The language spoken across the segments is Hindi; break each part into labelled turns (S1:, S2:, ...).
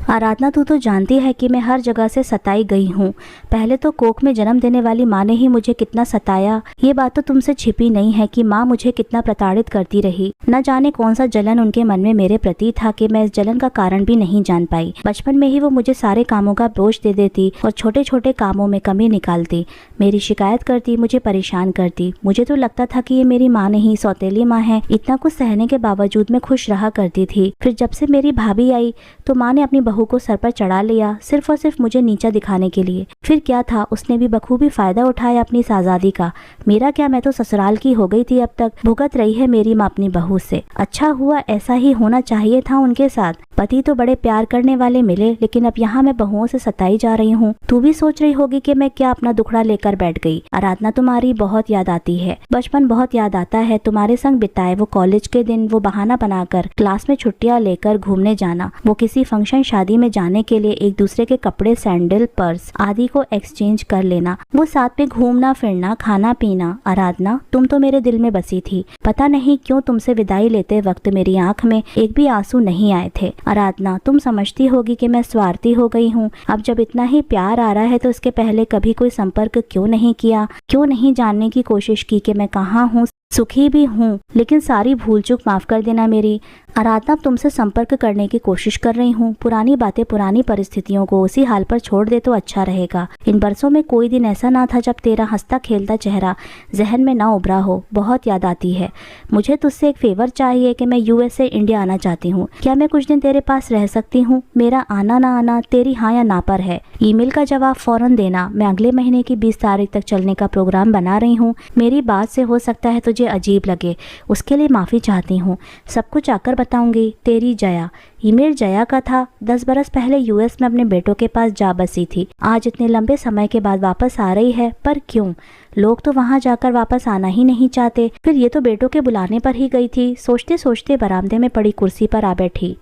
S1: आराधना, तू तो जानती है कि मैं हर जगह से सताई गई हूँ। पहले तो कोख में जन्म देने वाली माँ ने ही मुझे कितना सताया। ये बात तो तुमसे छिपी नहीं है कि माँ मुझे कितना प्रताड़ित करती रही। न जाने कौन सा जलन उनके मन में मेरे प्रति था कि मैं इस जलन का कारण भी नहीं जान पाई। बचपन में ही वो मुझे सारे कामों का बोझ दे देती और छोटे छोटे कामों में कमी निकालती, मेरी शिकायत करती, मुझे परेशान करती। मुझे तो लगता था कि ये मेरी माँ नहीं, सौतेली माँ है। इतना कुछ सहने के बावजूद मैं खुश रहा करती थी। फिर जब से मेरी भाभी आई तो माँ ने अपनी बहू को सर पर चढ़ा लिया, सिर्फ और सिर्फ मुझे नीचा दिखाने के लिए। फिर क्या था, उसने भी बखूबी फायदा उठाया अपनी इस आजादी का। मेरा क्या, मैं तो ससुराल की हो गई थी। अब तक भुगत रही है मेरी माँ अपनी बहू से। अच्छा हुआ, ऐसा ही होना चाहिए था उनके साथ। पति तो बड़े प्यार करने वाले मिले, लेकिन अब यहाँ मैं बहुओं से सताई जा रही हूँ। तू भी सोच रही होगी कि मैं क्या अपना दुखड़ा लेकर बैठ गई। आराधना, तुम्हारी बहुत याद आती है, बचपन बहुत याद आता है। तुम्हारे संग बिताए वो कॉलेज के दिन, वो बहाना बनाकर क्लास में छुट्टियां लेकर घूमने जाना, वो किसी फंक्शन शादी में जाने के लिए एक दूसरे के कपड़े, सैंडल, पर्स आदि को एक्सचेंज कर लेना, वो साथ में घूमना फिरना, खाना पीना। आराधना, तुम तो मेरे दिल में बसी थी। पता नहीं क्यों तुमसे विदाई लेते वक्त मेरी आंख में एक भी आंसू नहीं आए थे। आराधना, तुम समझती होगी कि मैं स्वार्थी हो गई हूँ। अब जब इतना ही प्यार आ रहा है तो इसके पहले कभी कोई संपर्क क्यों नहीं किया? क्यों नहीं जानने की कोशिश की कि मैं कहाँ हूँ? सुखी भी हूँ, लेकिन सारी भूल चूक माफ कर देना मेरी। आराधना, तुमसे संपर्क करने की कोशिश कर रही हूँ। पुरानी बातें, पुरानी परिस्थितियों को उसी हाल पर छोड़ दे तो अच्छा रहेगा। इन बरसों में कोई दिन ऐसा ना था जब तेरा हंसता खेलता चेहरा जहन में ना उभरा हो। बहुत याद आती है। मुझे तुझसे एक फेवर चाहिए कि मैं यूएस से इंडिया आना चाहती हूँ। क्या मैं कुछ दिन तेरे पास रह सकती हूँ? मेरा आना ना आना तेरी हाँ या ना पर है। ईमेल का जवाब फौरन देना। मैं अगले महीने की 20 तारीख तक चलने का प्रोग्राम बना रही हूँ। मेरी बात से हो सकता है तुझे अजीब लगे, उसके लिए माफ़ी चाहती हूँ। सब कुछ आकर बताऊंगी। तेरी जया। ईमेल जया का था। 10 बरस पहले यूएस में अपने बेटों के पास जा बसी थी। आज इतने लंबे समय के बाद वापस आ रही है, पर क्यों? लोग तो वहां जाकर वापस आना ही नहीं चाहते। फिर ये तो बेटों के बुलाने पर ही गई थी। सोचते सोचते बरामदे में पड़ी कुर्सी पर आ बैठी।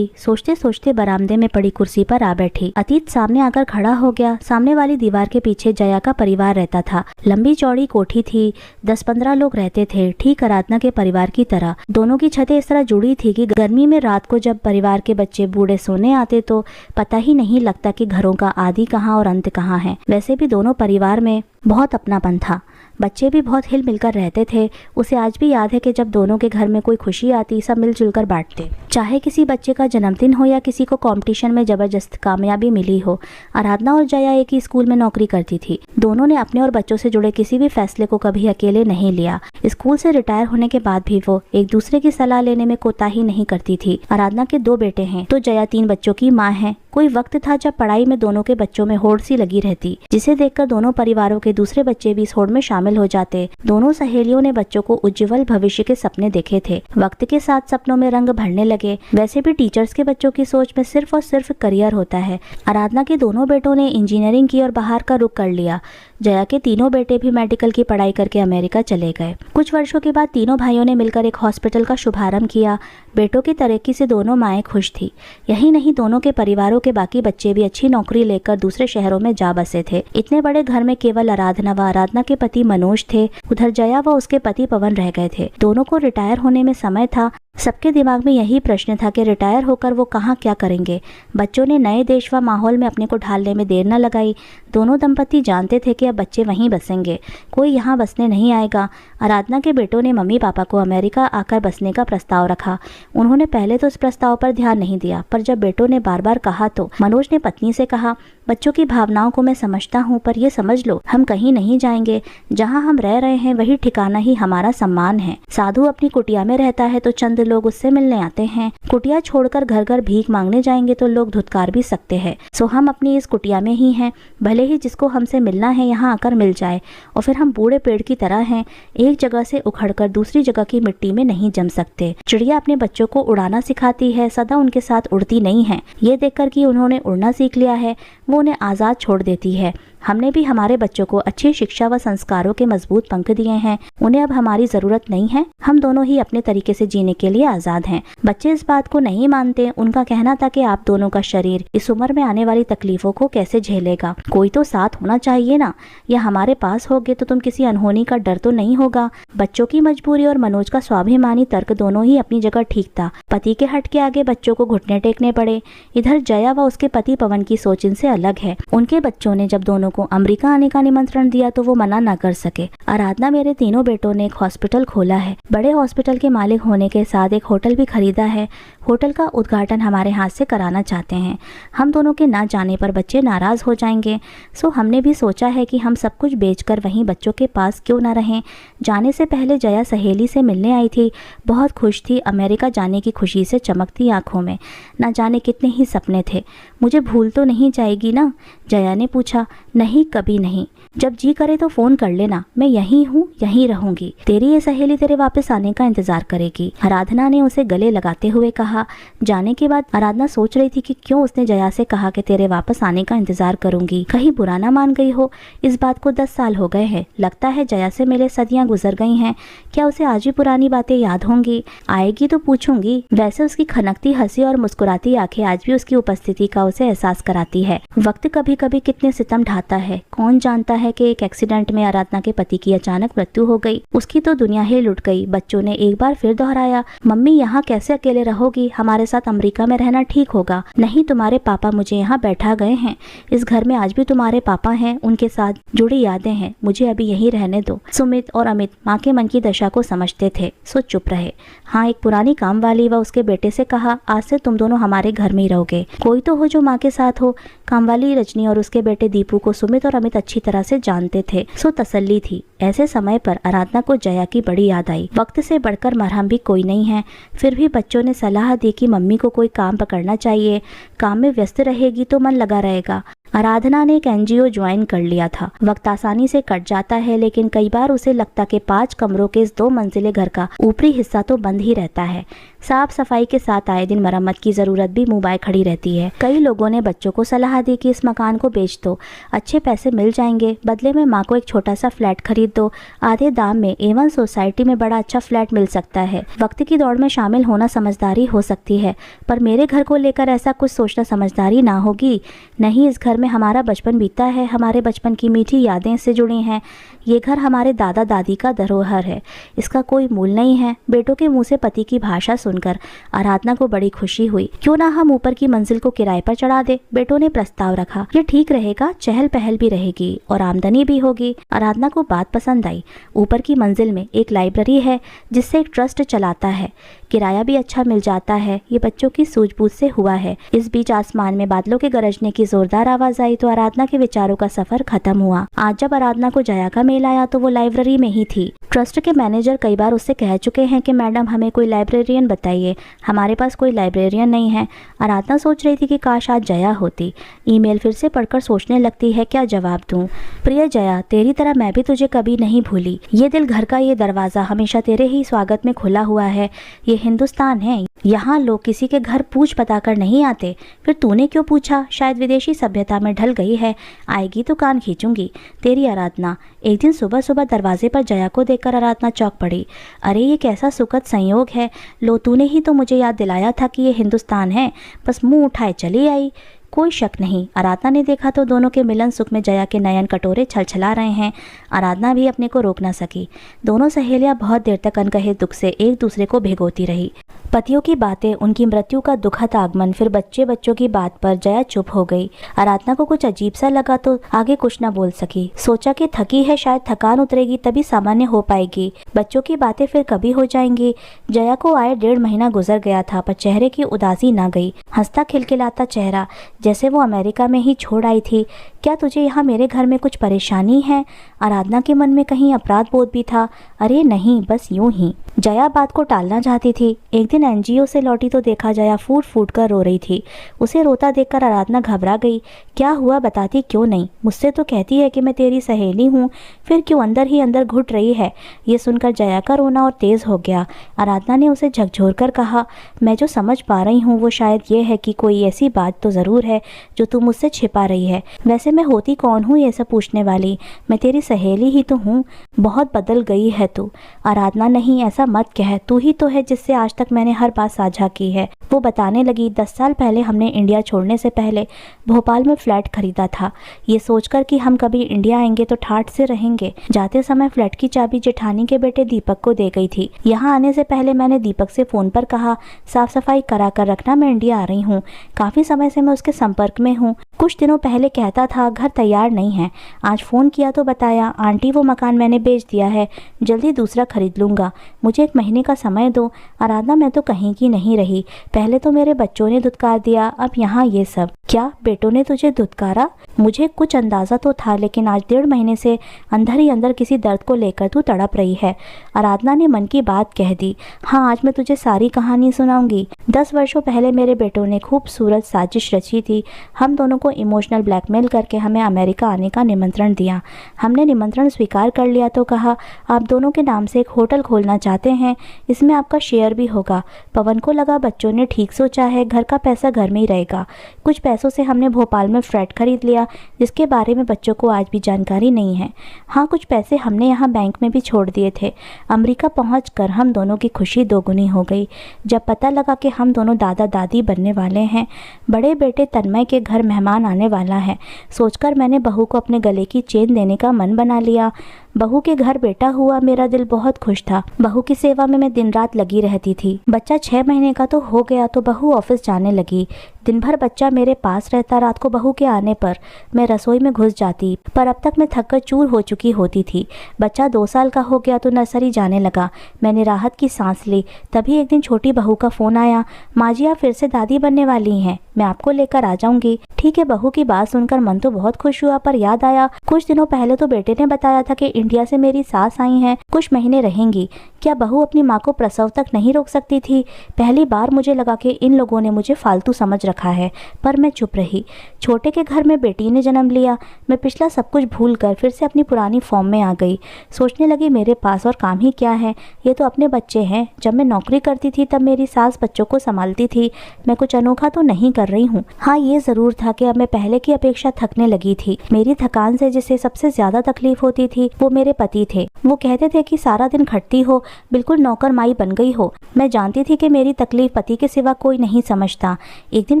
S1: सोचते सोचते बरामदे में पड़ी कुर्सी पर आ बैठी। अतीत सामने आकर खड़ा हो गया। सामने वाली दीवार के पीछे जया का परिवार रहता था। लंबी चौड़ी कोठी थी। 10-15 लोग रहते थे, ठीक आराधना के परिवार की तरह। दोनों की छतें इस तरह जुड़ी थी कि गर्मी में रात को जब परिवार के बच्चे बूढ़े सोने आते तो पता ही नहीं लगता कि घरों का आदि कहाँ और अंत कहाँ है। वैसे भी दोनों परिवार में बहुत अपनापन था। बच्चे भी बहुत हिल मिलकर रहते थे। उसे आज भी याद है कि जब दोनों के घर में कोई खुशी आती सब मिलजुल कर बांटते, चाहे किसी बच्चे का जन्मदिन हो या किसी को कंपटीशन में जबरदस्त कामयाबी मिली हो। आराधना और जया एक ही स्कूल में नौकरी करती थी। दोनों ने अपने और बच्चों से जुड़े किसी भी फैसले को कभी अकेले नहीं लिया। स्कूल से रिटायर होने के बाद भी वो एक दूसरे की सलाह लेने में कोताही नहीं करती थी। आराधना के 2 बेटे हैं तो जया 3 बच्चों की माँ है। कोई वक्त था जब पढ़ाई में दोनों के बच्चों में होड़ सी लगी रहती, जिसे देखकर दोनों परिवारों के दूसरे बच्चे भी इस होड़ में शामिल हो जाते। दोनों सहेलियों ने बच्चों को उज्जवल भविष्य के सपने देखे थे। वक्त के साथ सपनों में रंग भरने लगे। वैसे भी टीचर्स के बच्चों की सोच में सिर्फ और सिर्फ करियर होता है। आराधना के दोनों बेटों ने इंजीनियरिंग की और बाहर का रुख कर लिया। जया के तीनों बेटे भी मेडिकल की पढ़ाई करके अमेरिका चले गए। कुछ वर्षों के बाद तीनों भाइयों ने मिलकर एक हॉस्पिटल का शुभारंभ किया। बेटों की तरक्की से दोनों माएँ खुश थी। यही नहीं, दोनों के परिवारों के बाकी बच्चे भी अच्छी नौकरी लेकर दूसरे शहरों में जा बसे थे। इतने बड़े घर में केवल आराधना व आराधना के पति मनोज थे। उधर जया व उसके पति पवन रह गए थे। दोनों को रिटायर होने में समय था। सबके दिमाग में यही प्रश्न था कि रिटायर होकर वो कहाँ क्या करेंगे। बच्चों ने नए देश व माहौल में अपने को ढालने में देर न लगाई। दोनों दंपति जानते थे कि अब बच्चे वहीं बसेंगे, कोई यहाँ बसने नहीं आएगा। आराधना के बेटों ने मम्मी पापा को अमेरिका आकर बसने का प्रस्ताव रखा। उन्होंने पहले तो इस प्रस्ताव पर ध्यान नहीं दिया, पर जब बेटों ने बार बार कहा तो मनोज ने पत्नी से कहा, बच्चों की भावनाओं को मैं समझता हूँ, पर ये समझ लो हम कहीं नहीं जाएंगे। जहाँ हम रह रहे हैं वही ठिकाना ही हमारा सम्मान है। साधु अपनी कुटिया में रहता है तो चंद लोग उससे मिलने आते हैं। कुटिया छोड़कर घर घर भीख मांगने जाएंगे तो लोग धुतकार भी सकते हैं। सो हम अपनी इस कुटिया में ही हैं। भले ही जिसको हमसे मिलना है यहाँ आकर मिल जाए, और फिर हम बूढ़े पेड़ की तरह हैं, एक जगह से उखड़कर दूसरी जगह की मिट्टी में नहीं जम सकते। चिड़िया अपने बच्चों को उड़ाना सिखाती है, सदा उनके साथ उड़ती नहीं है। ये देखकर कि उन्होंने उड़ना सीख लिया है, वो उन्हें आज़ाद छोड़ देती है। हमने भी हमारे बच्चों को अच्छी शिक्षा व संस्कारों के मजबूत पंख दिए हैं। उन्हें अब हमारी जरूरत नहीं है। हम दोनों ही अपने तरीके से जीने के लिए लिए आज़ाद हैं। बच्चे इस बात को नहीं मानते। उनका कहना था कि आप दोनों का शरीर इस उम्र में आने वाली तकलीफों को कैसे झेलेगा, कोई तो साथ होना चाहिए ना, या हमारे पास होगे तो तुम किसी अनहोनी का डर तो नहीं होगा। बच्चों की मजबूरी और मनोज का स्वाभिमानी तर्क दोनों ही अपनी जगह ठीक था। पति के हट के आगे बच्चों को घुटने टेकने पड़े। इधर जया व उसके पति पवन की सोच इनसे अलग है। उनके बच्चों ने जब दोनों को अमेरिका आने का निमंत्रण दिया तो वो मना न कर सके। आराधना, मेरे तीनों बेटों ने एक हॉस्पिटल खोला है। बड़े हॉस्पिटल के मालिक होने के साथ एक होटल भी खरीदा है। होटल का उद्घाटन हमारे हाथ से कराना चाहते हैं। हम दोनों के ना जाने पर बच्चे नाराज हो जाएंगे, सो हमने भी सोचा है कि हम सब कुछ बेचकर वहीं बच्चों के पास क्यों ना रहें। जाने से पहले जया सहेली से मिलने आई थी, बहुत खुश थी। अमेरिका जाने की खुशी से चमकती आंखों में ना जाने कितने ही सपने थे। मुझे भूल तो नहीं जाएगी ना? जया ने पूछा। नहीं, कभी नहीं। जब जी करे तो फोन कर लेना, मैं यहीं हूँ, यहीं रहूंगी। तेरी ये सहेली तेरे वापस आने का इंतजार करेगी, आराधना ने उसे गले लगाते हुए कहा। जाने के बाद आराधना सोच रही थी कि क्यों उसने जया से कहा कि तेरे वापस आने का इंतजार करूंगी। कहीं बुरा ना मान गई हो। इस बात को 10 साल हो गए हैं। लगता है जया से मिले सदियां गुजर गई हैं। क्या उसे आज भी पुरानी बातें याद होंगी? आएगी तो पूछूंगी। वैसे उसकी खनकती हंसी और मुस्कुराती आंखें आज भी उसकी उपस्थिति का उसे एहसास कराती है। वक्त कभी कभी कितने सितम ढाता है। कौन जानता है कि एक एक्सीडेंट में आराधना के पति की अचानक मृत्यु हो गई। उसकी तो दुनिया ही लुट गई। बच्चों ने एक बार फिर दोहराया, मम्मी यहाँ कैसे अकेले रहोगी? हमारे साथ अमेरिका में रहना ठीक होगा। नहीं, तुम्हारे पापा मुझे यहाँ बैठा गए हैं। इस घर में आज भी तुम्हारे पापा हैं, उनके साथ जुड़ी यादें हैं। मुझे अभी यहीं रहने दो। सुमित और अमित माँ के मन की दशा को समझते थे, सो चुप रहे। हाँ, एक पुरानी काम वाली व उसके बेटे से कहा, आज से तुम दोनों हमारे घर में ही रहोगे। कोई तो हो जो माँ के साथ हो। कामवाली रजनी और उसके बेटे दीपू को सुमित और अमित अच्छी तरह से जानते थे, सो तसल्ली थी। ऐसे समय पर आराधना को जया की बड़ी याद आई। वक्त से बढ़कर मरहम भी कोई नहीं है। फिर भी बच्चों ने सलाह दी कि मम्मी को कोई काम पकड़ना चाहिए, काम में व्यस्त रहेगी तो मन लगा रहेगा। आराधना ने एक एनजीओ ज्वाइन कर लिया था। वक्त आसानी से कट जाता है, लेकिन कई बार उसे लगता कि 5 कमरों के इस 2 मंजिले घर का ऊपरी हिस्सा तो बंद ही रहता है। साफ सफाई के साथ आए दिन मरम्मत की जरूरत भी मुंह बाय खड़ी रहती है। कई लोगों ने बच्चों को सलाह दी कि इस मकान को बेच दो, अच्छे पैसे मिल जाएंगे। बदले में माँ को एक छोटा सा फ्लैट खरीद दो, आधे दाम में A1 सोसाइटी में बड़ा अच्छा फ्लैट मिल सकता है। वक्त की दौड़ में शामिल होना समझदारी हो सकती है, पर मेरे घर को लेकर ऐसा कुछ सोचना समझदारी ना होगी। नहीं, इस घर में हमारा बचपन बीता है। हमारे बचपन की मीठी यादें इससे जुड़ी हैं। ये घर हमारे दादा दादी का धरोहर है, इसका कोई मूल नहीं है। बेटों के मुंह से पति की भाषा सुनकर आराधना को बड़ी खुशी हुई। क्यों ना हम ऊपर की मंजिल को किराए पर चढ़ा दे? बेटों ने प्रस्ताव रखा। ये ठीक रहेगा, चहल पहल भी रहेगी और आमदनी भी होगी। आराधना को बात पसंद आई। ऊपर की मंजिल में एक लाइब्रेरी है जिससे एक ट्रस्ट चलाता है, किराया भी अच्छा मिल जाता है। ये बच्चों की सूझबूझ से हुआ है। इस बीच आसमान में बादलों के गरजने की जोरदार आवाज आई तो आराधना के विचारों का सफर खत्म हुआ। आज जब आराधना को जया का मेल आया तो वो लाइब्रेरी में ही थी। ट्रस्ट के मैनेजर कई बार उससे कह चुके हैं कि मैडम हमें कोई लाइब्रेरियन बताइए, हमारे पास कोई लाइब्रेरियन नहीं है। आराधना सोच रही थी कि काश आज जया होती। ईमेल फिर से पढ़कर सोचने लगती है क्या जवाब दूं। प्रिय जया, तेरी तरह मैं भी तुझे कभी नहीं भूली। ये दिल, घर का ये दरवाजा हमेशा तेरे ही स्वागत में खुला हुआ है। ये हिंदुस्तान है, यहाँ लोग किसी के घर पूछ पता कर नहीं आते। फिर तूने क्यों पूछा? शायद विदेशी सभ्यता में ढल गई है। आएगी तो कान खींचूंगी। तेरी आराधना। एक दिन सुबह सुबह दरवाजे पर जया को देखकर आराधना चौंक पड़ी। अरे ये कैसा सुखद संयोग है। लो, तूने ही तो मुझे याद दिलाया था कि ये हिंदुस्तान है, बस मुंह उठाए चली आई। कोई शक नहीं, आराधना ने देखा तो दोनों के मिलन सुख में जया के नयन कटोरे छलछला रहे हैं। आराधना भी अपने को रोक न सकी। दोनों सहेलियां बहुत देर तक अनकहे दुख से एक दूसरे को भिगोती रही। पतियों की बातें, उनकी मृत्यु का दुखद आगमन, फिर बच्चों की बात पर जया चुप हो गई। आराधना को कुछ अजीब सा लगा तो आगे कुछ न बोल सकी। सोचा कि थकी है, शायद थकान उतरेगी तभी सामान्य हो पाएगी। बच्चों की बातें फिर कभी हो जाएंगी। जया को आए 1.5 महीना गुजर गया था, पर चेहरे की उदासी ना गई। हंसता खिलखिलाता चेहरा, जैसे वो अमेरिका में ही छोड़ आई थी। क्या तुझे यहाँ मेरे घर में कुछ परेशानी है? आराधना के मन में कहीं अपराध बोध भी था। अरे नहीं, बस यूं ही। जया बात को टालना चाहती थी। एक दिन एनजीओ से लौटी तो देखा जया फूट फूट कर रो रही थी। उसे रोता देखकर आराधना घबरा गई। क्या हुआ, बताती क्यों नहीं? मुझसे तो कहती है कि मैं तेरी सहेली हूँ, फिर क्यों अंदर ही अंदर घुट रही है? ये सुनकर जया का रोना और तेज हो गया। आराधना ने उसे झकझोर कर कहा, मैं जो समझ पा रही हूँ वो शायद ये है कि कोई ऐसी बात तो ज़रूर है जो तू मुझसे छिपा रही है। वैसे मैं होती कौन हूँ ये सब पूछने वाली? मैं तेरी सहेली ही तो हूँ। बहुत बदल गई है तू। आराधना, नहीं, ऐसा मत कह, तू ही तो है जिससे आज तक मैंने हर बात साझा की है। वो बताने लगी, 10 साल पहले हमने इंडिया छोड़ने से पहले भोपाल में फ्लैट खरीदा था, ये सोचकर कि हम कभी इंडिया आएंगे तो ठाठ से रहेंगे। जाते समय फ्लैट की चाबी जेठानी के बेटे दीपक को दे गई थी। यहाँ आने से पहले मैंने दीपक से फ़ोन पर कहा, साफ सफाई करा कर रखना, मैं इंडिया आ रही हूँ। काफ़ी समय से मैं उसके संपर्क में हूँ। कुछ दिनों पहले कहता था घर तैयार नहीं है, आज फ़ोन किया तो बताया, आंटी वो मकान मैंने बेच दिया है, जल्दी दूसरा खरीद लूँगा, मुझे 1 महीने का समय दो। आराधना मैं तो कहीं की नहीं रही, पहले तो मेरे बच्चों ने धुतकार दिया, अब यहाँ ये सब। क्या बेटों ने तुझे धुतकारा? मुझे कुछ अंदाज़ा तो था, लेकिन आज 1.5 महीने से अंदर ही अंदर किसी दर्द को लेकर तू तड़प रही है। आराधना ने मन की बात कह दी। हाँ, आज मैं तुझे सारी कहानी सुनाऊंगी। 10 वर्षों पहले मेरे बेटों ने खूबसूरत साजिश रची थी। हम दोनों को इमोशनल ब्लैकमेल करके हमें अमेरिका आने का निमंत्रण दिया। हमने निमंत्रण स्वीकार कर लिया तो कहा, आप दोनों के नाम से एक होटल खोलना चाहते हैं, इसमें आपका शेयर भी होगा। पवन को लगा बच्चों ने ठीक सोचा है, घर का पैसा घर में ही रहेगा। कुछ पैसों से हमने भोपाल में फ्लैट खरीद लिया, जिसके बारे में बच्चों को आज भी जानकारी नहीं है। हाँ, कुछ पैसे हमने यहाँ बैंक में भी छोड़ दिए थे। अमेरिका पहुंचकर हम दोनों की खुशी दोगुनी हो गई जब पता लगा कि हम दोनों दादा दादी बनने वाले हैं। बड़े बेटे तन्मय के घर मेहमान आने वाला है, सोचकर मैंने बहू को अपने गले की चेन देने का मन बना लिया। बहू के घर बेटा हुआ, मेरा दिल बहुत खुश था। बहू की सेवा में मैं दिन रात लगी रहती थी। बच्चा 6 महीने का तो हो गया तो बहू ऑफिस जाने लगी। दिन भर बच्चा मेरे पास रहता। रात को बहू के आने पर मैं रसोई में घुस जाती, पर अब तक मैं थककर चूर हो चुकी होती थी। बच्चा 2 साल का हो गया तो नर्सरी जाने लगा। मैंने राहत की सांस ली। तभी एक दिन छोटी बहू का फ़ोन आया, माँ जी आप फिर से दादी बनने वाली हैं, मैं आपको लेकर आ जाऊंगी। ठीक है। बहू की बात सुनकर मन तो बहुत खुश हुआ, पर याद आया कुछ दिनों पहले तो बेटे ने बताया था कि इंडिया से मेरी सास आई हैं, कुछ महीने रहेंगी। क्या बहू अपनी माँ को प्रसव तक नहीं रोक सकती थी? पहली बार मुझे लगा कि इन लोगों ने मुझे फालतू समझ रखा है, पर मैं चुप रही। छोटे के घर में बेटी ने जन्म लिया। मैं पिछला सब कुछ भूलकर फिर से अपनी पुरानी फॉर्म में आ गई। सोचने लगी मेरे पास और काम ही क्या है, ये तो अपने बच्चे हैं। जब मैं नौकरी करती थी तब मेरी सास बच्चों को संभालती थी। मैं कुछ अनोखा तो नहीं कर रही हूँ। हाँ, ये ज़रूर था कि अब मैं पहले की अपेक्षा थकने लगी थी। मेरी थकान से जिसे सबसे ज़्यादा तकलीफ होती थी वो मेरे पति थे। वो कहते थे कि सारा दिन खटती हो, बिल्कुल नौकर माई बन गई हो। मैं जानती थी कि मेरी तकलीफ पति के सिवा कोई नहीं समझता। एक दिन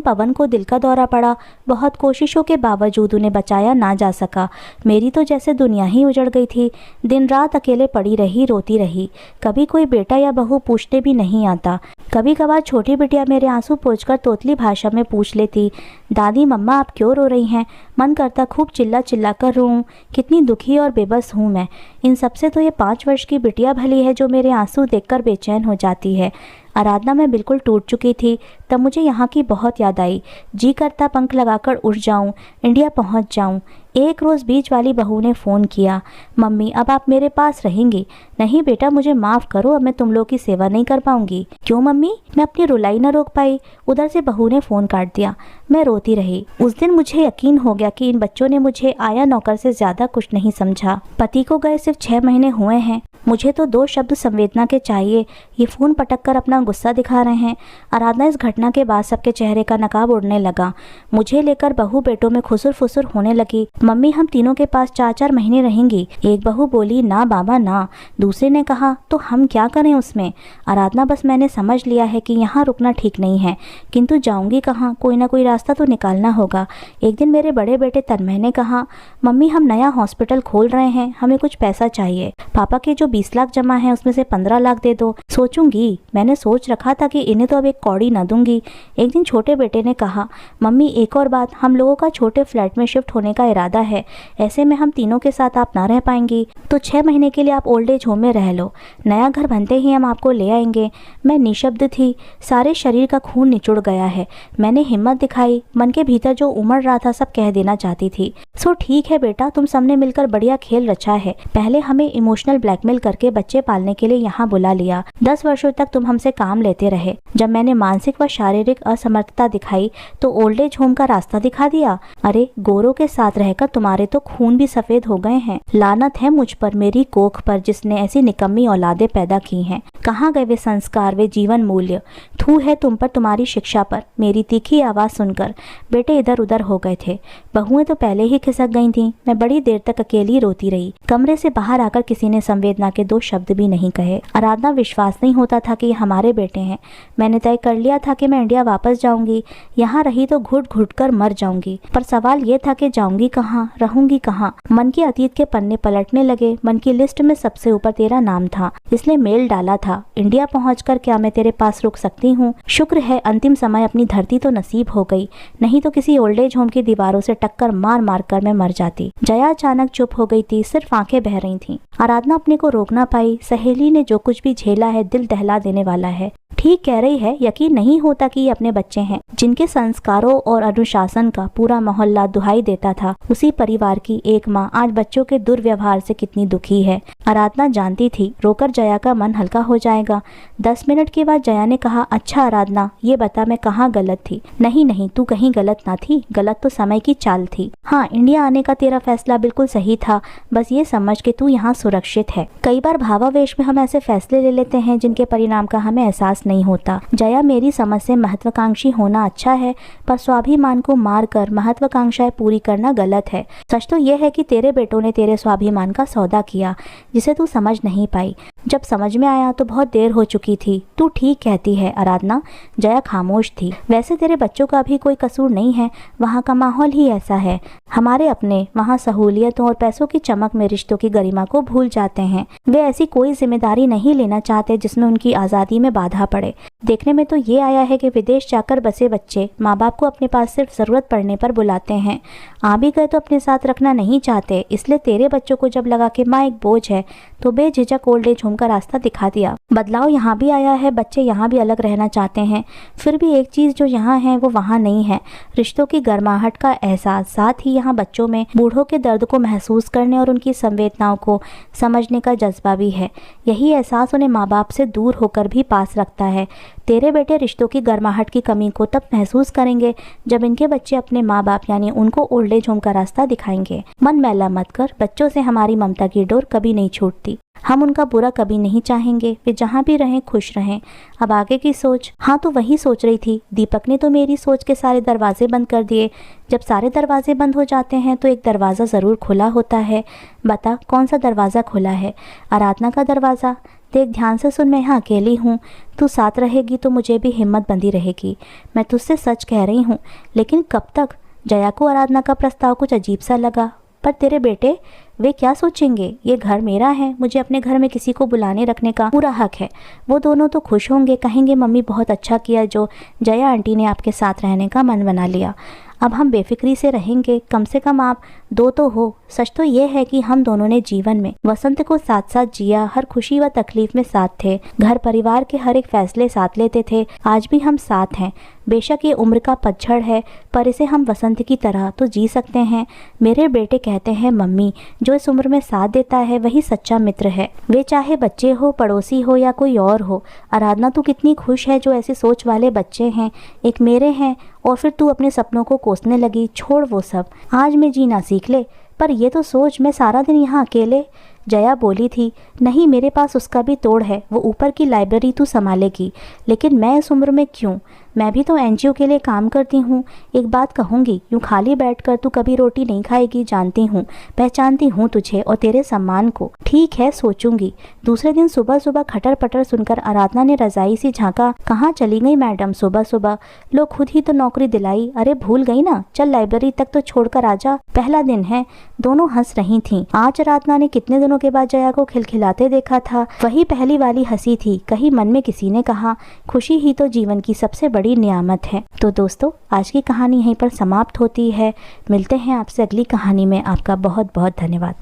S1: पवन को दिल का दौरा पड़ा। बहुत कोशिशों के बावजूद उन्हें बचाया ना जा सका। मेरी तो जैसे दुनिया ही उजड़ गई थी। दिन रात अकेले पड़ी रही, रोती रही। कभी कोई बेटा या बहू पूछने भी नहीं आता। कभी कभार छोटी बिटिया मेरे आंसू पोंछकर तोतली भाषा में पूछ लेती, दादी मम्मा आप क्यों रो रही हैं? मन करता खूब चिल्ला चिल्ला कर रोऊं। कितनी दुखी और बेबस हूँ मैं। इन सबसे तो ये 5 वर्ष की बिटिया भली है जो मेरे आंसू देखकर बेचैन हो जाती है। आराधना में बिल्कुल टूट चुकी थी। तब मुझे यहाँ की बहुत याद आई। जी करता पंख लगाकर उड़ जाऊं, इंडिया पहुँच जाऊं। एक रोज़ बीच वाली बहू ने फ़ोन किया, मम्मी अब आप मेरे पास रहेंगी? नहीं बेटा, मुझे माफ़ करो, अब मैं तुम लोग की सेवा नहीं कर पाऊंगी। क्यों मम्मी? मैं अपनी रुलाई न रोक पाई। उधर से बहू ने फ़ोन काट दिया। मैं रोती रही। उस दिन मुझे यकीन हो गया कि इन बच्चों ने मुझे आया नौकर से ज़्यादा कुछ नहीं समझा। पति को गए सिर्फ 6 महीने हुए हैं। मुझे तो 2 शब्द संवेदना के चाहिए। ये फ़ोन पटक कर अपना गुस्सा दिखा रहे हैं। आराधना इस घटना के बाद सबके चेहरे का नकाब उड़ने लगा। मुझे लेकर बहू बेटों में खुसुर फुसुर होने लगी। मम्मी हम तीनों के पास 4-4 महीने रहेंगी। एक बहू बोली, ना बाबा ना। दूसरे ने कहा, तो हम क्या करें उसमें? आराधना बस मैंने समझ लिया है कि यहाँ रुकना ठीक नहीं है, किंतु जाऊंगी कहाँ? कोई ना कोई रास्ता तो निकालना होगा। एक दिन मेरे बड़े बेटे तन्मय ने कहा, मम्मी हम नया हॉस्पिटल खोल रहे हैं, हमें कुछ पैसा चाहिए। पापा के जो 20 लाख जमा है उसमें से 15 लाख दे दो। सोचूंगी। मैंने सोच रखा था कि इन्हें तो अब एक कौड़ी न दूंगी। एक दिन छोटे बेटे ने कहा, मम्मी एक और बात, हम लोगों का छोटे फ्लैट में शिफ्ट होने का इरादा है। ऐसे में हम तीनों के साथ आप ना रह पाएंगी, तो 6 महीने के लिए आप ओल्ड एज होम में रह लो। नया घर बनते ही हम आपको ले आएंगे। मैं निशब्द थी। सारे शरीर का खून निचुड़ गया है। मैंने हिम्मत दिखाई। मन के भीतर जो उमड़ रहा था सब कह देना चाहती थी। सो ठीक है बेटा, तुम सबने मिलकर बढ़िया खेल रचा है। पहले हमें इमोशनल ब्लैकमेल करके बच्चे पालने के लिए यहाँ बुला लिया। 10 वर्षों तक तुम हमसे काम लेते रहे। जब मैंने मानसिक व शारीरिक असमर्थता दिखाई तो ओल्ड एज होम का रास्ता दिखा दिया। अरे गोरों के साथ रहकर तुम्हारे तो खून भी सफेद हो गए हैं। लानत है मुझ पर, मेरी कोख पर, जिसने ऐसी निकम्मी औलादे पैदा की हैं। कहाँ गए वे संस्कार, वे जीवन मूल्य? थू है तुम पर, तुम्हारी शिक्षा पर। मेरी तीखी आवाज़ सुनकर बेटे इधर उधर हो गए थे। बहुएं तो पहले ही खिसक गई थीं। मैं बड़ी देर तक अकेली रोती रही। कमरे से बाहर आकर किसी ने संवेदना के 2 शब्द भी नहीं कहे। आराधना, विश्वास नहीं होता था कि ये हमारे बेटे हैं। मैंने तय कर लिया था कि मैं इंडिया वापस जाऊंगी, यहाँ रही तो घुट घुट कर मर जाऊंगी। पर सवाल ये था कि जाऊंगी कहाँ, रहूंगी कहाँ। मन के अतीत के पन्ने पलटने लगे। मन की लिस्ट में सबसे ऊपर तेरा नाम था, इसलिए मेल डाला था। इंडिया पहुंचकर क्या मैं तेरे पास रुक सकती हूँ? शुक्र है अंतिम समय अपनी धरती तो नसीब हो गई, नहीं तो किसी ओल्ड एज होम की दीवारों से टक्कर मार मार कर मैं मर जाती। जया अचानक चुप हो गई थी, सिर्फ आंखें बह रही थीं। आराधना अपने को रोक ना पाई। सहेली ने जो कुछ भी झेला है दिल दहला देने वाला है। ठीक कह रही है, यकीन नहीं होता कि ये अपने बच्चे हैं जिनके संस्कारों और अनुशासन का पूरा मोहल्ला दुहाई देता था। उसी परिवार की एक माँ आज बच्चों के दुर्व्यवहार से कितनी दुखी है। आराधना जानती थी रोकर जया का मन हल्का हो जाएगा। 10 मिनट के बाद जया ने कहा, अच्छा आराधना, ये बता मैं कहाँ गलत थी? नहीं नहीं, तू कहीं गलत ना थी, गलत तो समय की चाल थी। हाँ, इंडिया आने का तेरा फैसला बिल्कुल सही था, बस ये समझ के तू यहाँ सुरक्षित है। कई बार भावावेश में हम ऐसे फैसले ले लेते हैं जिनके परिणाम का हमें एहसास नहीं होता। जया, मेरी समझ से महत्वाकांक्षी होना अच्छा है, पर स्वाभिमान को मार कर महत्वाकांक्षाएं पूरी करना गलत है। सच तो यह है कि तेरे बेटों ने तेरे स्वाभिमान का सौदा किया, जिसे तू समझ नहीं पाई। जब समझ में आया तो बहुत देर हो चुकी थी। तू ठीक कहती है आराधना। जया खामोश थी। वैसे तेरे बच्चों का भी कोई कसूर नहीं है, वहाँ का माहौल ही ऐसा है। हमारे अपने वहाँ सहूलियतों और पैसों की चमक में रिश्तों की गरिमा को भूल जाते हैं। वे ऐसी कोई जिम्मेदारी नहीं लेना चाहते जिसमें उनकी आज़ादी में बाधा पड़े। देखने में तो ये आया है कि विदेश जाकर बसे बच्चे माँ बाप को अपने पास सिर्फ ज़रूरत पड़ने पर बुलाते हैं। आ भी गए तो अपने साथ रखना नहीं चाहते। इसलिए तेरे बच्चों को जब लगा कि माँ एक बोझ है तो बेझिझक ओल्ड एज होम का रास्ता दिखा दिया। बदलाव यहाँ भी आया है, बच्चे यहाँ भी अलग रहना चाहते हैं। फिर भी एक चीज़ जो यहाँ है वो वहाँ नहीं है, रिश्तों की गर्माहट का एहसास। साथ ही यहाँ बच्चों में बूढ़ों के दर्द को महसूस करने और उनकी संवेदनाओं को समझने का जज्बा भी है। यही एहसास उन्हें माँ बाप से दूर होकर भी पास रखता है। तेरे बेटे रिश्तों की गर्माहट की कमी को तब महसूस करेंगे जब इनके बच्चे अपने माँ बाप यानी उनको ओल्ड एज होम का रास्ता दिखाएंगे। मन मैला मत कर, बच्चों से हमारी ममता की डोर कभी नहीं छूटती। हम उनका बुरा कभी नहीं चाहेंगे, वे जहाँ भी रहें खुश रहें। अब आगे की सोच। हाँ, तो वही सोच रही थी। दीपक ने तो मेरी सोच के सारे दरवाजे बंद कर दिए। जब सारे दरवाजे बंद हो जाते हैं तो एक दरवाज़ा ज़रूर खुला होता है। बता, कौन सा दरवाज़ा खुला है? आराधना का दरवाज़ा। देख, ध्यान से सुन, मैं यहाँ अकेली हूँ। तू साथ रहेगी तो मुझे भी हिम्मत बंधी रहेगी। मैं तुझसे सच कह रही हूँ। लेकिन कब तक? जया को आराधना का प्रस्ताव कुछ अजीब सा लगा। पर तेरे बेटे, वे क्या सोचेंगे? ये घर मेरा है, मुझे अपने घर में किसी को बुलाने रखने का पूरा हक है। वो दोनों तो खुश होंगे, कहेंगे मम्मी बहुत अच्छा किया जो जया आंटी ने आपके साथ रहने का मन बना लिया। अब हम बेफिक्री से रहेंगे, कम से कम आप दो तो हो। सच तो ये है कि हम दोनों ने जीवन में वसंत को साथ साथ जिया, हर खुशी व तकलीफ में साथ थे, घर परिवार के हर एक फैसले साथ लेते थे। आज भी हम साथ हैं। बेशक ये उम्र का पतझड़ है, पर इसे हम वसंत की तरह तो जी सकते हैं। मेरे बेटे कहते हैं मम्मी, जो इस उम्र में साथ देता है वही सच्चा मित्र है, वे चाहे बच्चे हो, पड़ोसी हो या कोई और हो। आराधना, तू कितनी खुश है जो ऐसी सोच वाले बच्चे हैं। एक मेरे हैं और फिर तू अपने सपनों को कोसने लगी। छोड़ वो सब, आज मैं जीना सीख ले। पर ये तो सोच, मैं सारा दिन यहाँ अकेले। जया बोली थी, नहीं, मेरे पास उसका भी तोड़ है। वो ऊपर की लाइब्रेरी तू संभालेगी, लेकिन मैं इस उम्र में क्यों? मैं भी तो एनजीओ के लिए काम करती हूँ। एक बात कहूँगी, यूँ खाली बैठकर तू कभी रोटी नहीं खाएगी, जानती हूँ, पहचानती हूँ तुझे और तेरे सम्मान को। ठीक है, सोचूंगी। दूसरे दिन सुबह सुबह खटर पटर सुनकर आराधना ने रजाई से झांका। कहाँ चली गई मैडम सुबह सुबह? लो, खुद ही तो नौकरी दिलाई। अरे भूल गई ना, चल लाइब्रेरी तक तो छोड़कर आजा, पहला दिन है। दोनों हंस रही थीं। आज आराधना ने कितने दिनों के बाद जया को खिलखिलाते देखा था। वही पहली वाली हंसी थी। कहीं मन में किसी ने कहा, खुशी ही तो जीवन की सबसे बड़ी नियामत है। तो दोस्तों, आज की कहानी यहीं पर समाप्त होती है। मिलते हैं आपसे अगली कहानी में। आपका बहुत बहुत धन्यवाद।